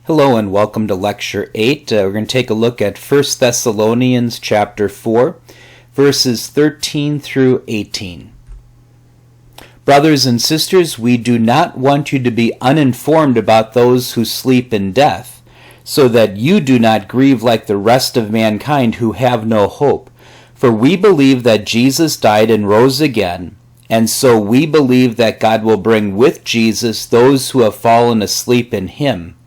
Hello and welcome to Lecture 8. We're going to take a look at 1 Thessalonians chapter 4, verses 13 through 18. Brothers and sisters, we do not want you to be uninformed about those who sleep in death, so that you do not grieve like the rest of mankind who have no hope. For we believe that Jesus died and rose again, and so we believe that God will bring with Jesus those who have fallen asleep in him.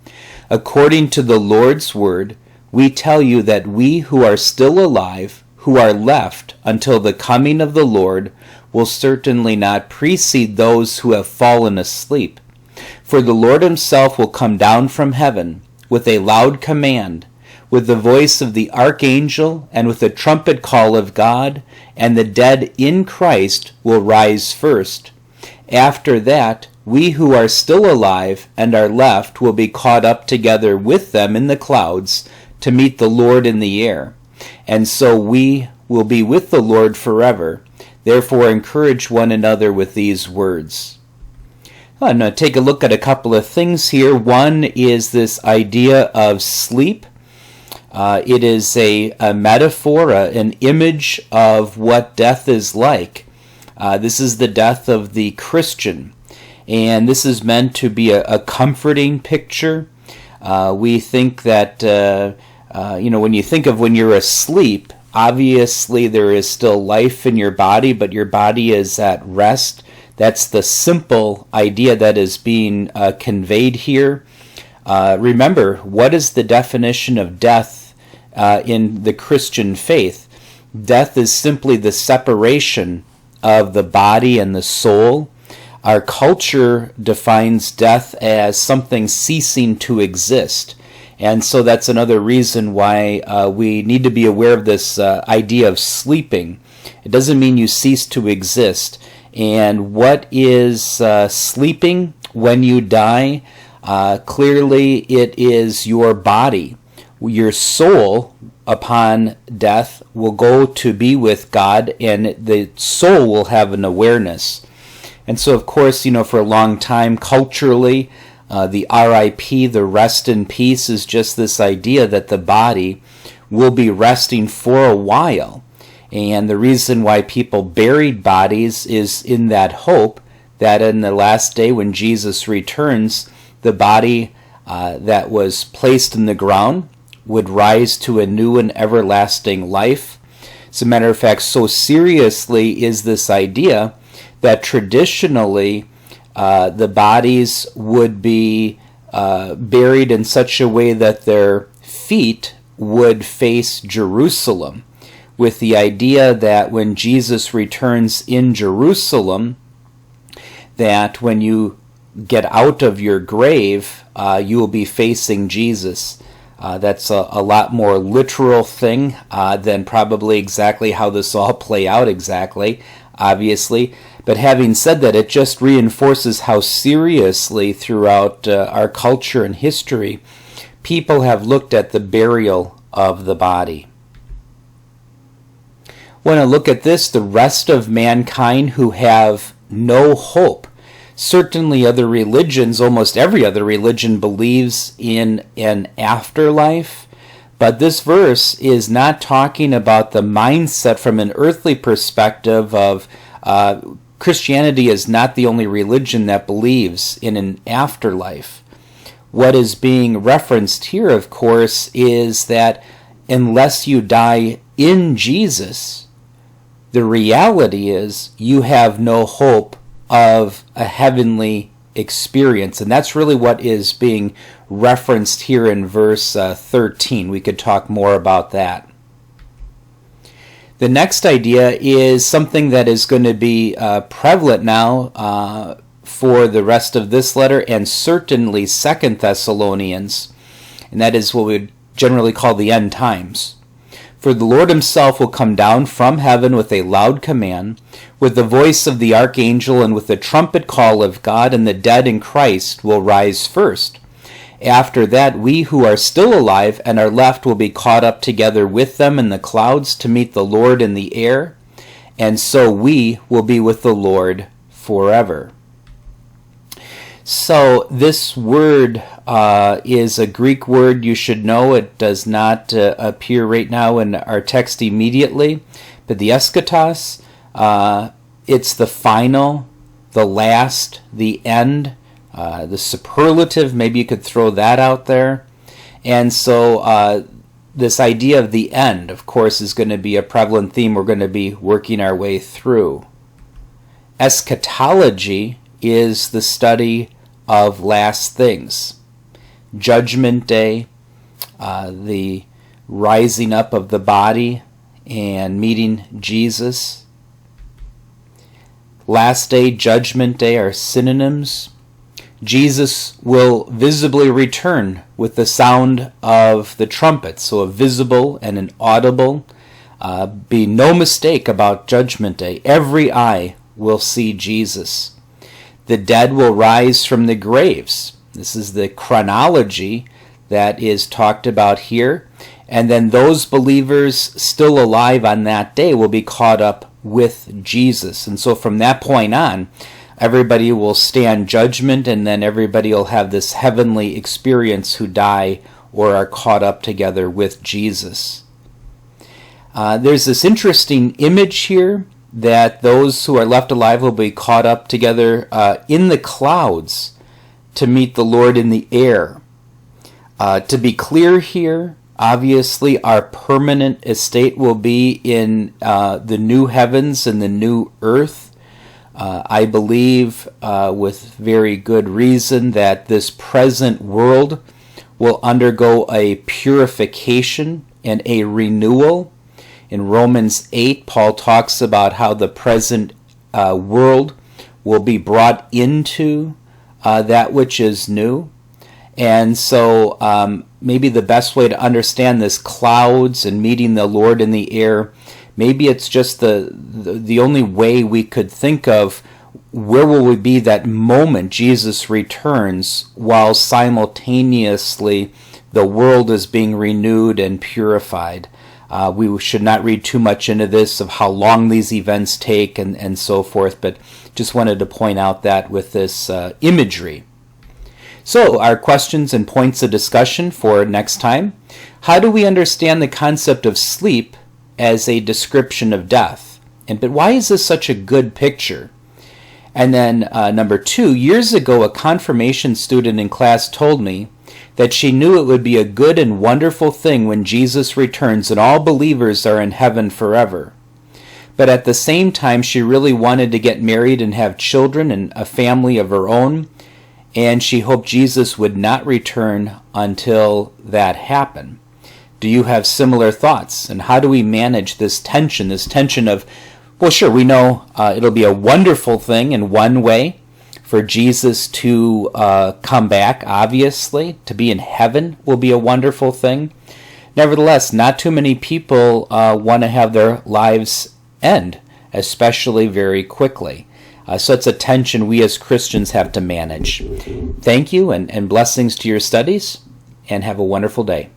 According to the Lord's word, we tell you that we who are still alive, who are left until the coming of the Lord, will certainly not precede those who have fallen asleep. For the Lord himself will come down from heaven with a loud command, with the voice of the archangel, and with the trumpet call of God, and the dead in Christ will rise first. After that, we who are still alive and are left will be caught up together with them in the clouds to meet the Lord in the air. And so we will be with the Lord forever. Therefore encourage one another with these words. I'm going to take a look at a couple of things here. One is this idea of sleep. It is a metaphor, an image of what death is like. This is the death of the Christian. And this is meant to be a comforting picture. We think that, when you think of when you're asleep, obviously there is still life in your body, but your body is at rest. That's the simple idea that is being conveyed here. Remember, what is the definition of death in the Christian faith? Death is simply the separation of the body and the soul. Our culture defines death as something ceasing to exist. And so that's another reason why we need to be aware of this idea of sleeping. It doesn't mean you cease to exist. And what is sleeping when you die? Clearly it is your body. Your soul, upon death, will go to be with God, and the soul will have an awareness. And so, of course, for a long time, culturally, the RIP, the rest in peace, is just this idea that the body will be resting for a while. And the reason why people buried bodies is in that hope that in the last day when Jesus returns, the body that was placed in the ground would rise to a new and everlasting life. As a matter of fact, so seriously is this idea that traditionally the bodies would be buried in such a way that their feet would face Jerusalem, with the idea that when Jesus returns in Jerusalem, that when you get out of your grave, you will be facing Jesus. That's a lot more literal thing than probably exactly how this all play out exactly, obviously. But having said that, it just reinforces how seriously throughout our culture and history people have looked at the burial of the body. Want to look at this, the rest of mankind who have no hope. Certainly other religions, almost every other religion, believes in an afterlife. But this verse is not talking about the mindset from an earthly perspective of Christianity is not the only religion that believes in an afterlife. What is being referenced here, of course, is that unless you die in Jesus, the reality is you have no hope of a heavenly experience. And that's really what is being referenced here in verse 13. We could talk more about that. The next idea is something that is going to be prevalent now for the rest of this letter, and certainly 2 Thessalonians, and that is what we would generally call the end times. For the Lord himself will come down from heaven with a loud command, with the voice of the archangel, and with the trumpet call of God, and the dead in Christ will rise first. After that, we who are still alive and are left will be caught up together with them in the clouds to meet the Lord in the air, and so we will be with the Lord forever. So this word is a Greek word. You should know it does not appear right now in our text immediately. But the eschatos, it's the final, the last, the end, the superlative. Maybe you could throw that out there. And so this idea of the end, of course, is going to be a prevalent theme we're going to be working our way through. Eschatology is the study of last things. Judgment Day, the rising up of the body and meeting Jesus. Last Day, Judgment Day are synonyms. Jesus will visibly return with the sound of the trumpet, so a visible and an audible. Be no mistake about Judgment Day. Every eye will see Jesus. The dead will rise from the graves. This is the chronology that is talked about here. And then those believers still alive on that day will be caught up with Jesus. And so from that point on, everybody will stand judgment, and then everybody will have this heavenly experience who die or are caught up together with Jesus. There's this interesting image here that those who are left alive will be caught up together in the clouds to meet the Lord in the air. To be clear here, obviously our permanent estate will be in the new heavens and the new earth. I believe with very good reason that this present world will undergo a purification and a renewal. In Romans 8, Paul talks about how the present world will be brought into that which is new. And so maybe the best way to understand this clouds and meeting the Lord in the air, maybe it's just the only way we could think of where will we be that moment Jesus returns while simultaneously the world is being renewed and purified. We should not read too much into this of how long these events take and so forth, but just wanted to point out that with this imagery. So, our questions and points of discussion for next time. How do we understand the concept of sleep as a description of death? But why is this such a good picture? And then number 2, years ago a confirmation student in class told me that she knew it would be a good and wonderful thing when Jesus returns and all believers are in heaven forever. But at the same time, she really wanted to get married and have children and a family of her own, and she hoped Jesus would not return until that happened. Do you have similar thoughts? And how do we manage this tension of, well, sure, we know it'll be a wonderful thing in one way, for Jesus to come back, obviously. To be in heaven will be a wonderful thing. Nevertheless, not too many people want to have their lives end, especially very quickly. So it's a tension we as Christians have to manage. Thank you, and blessings to your studies, and have a wonderful day.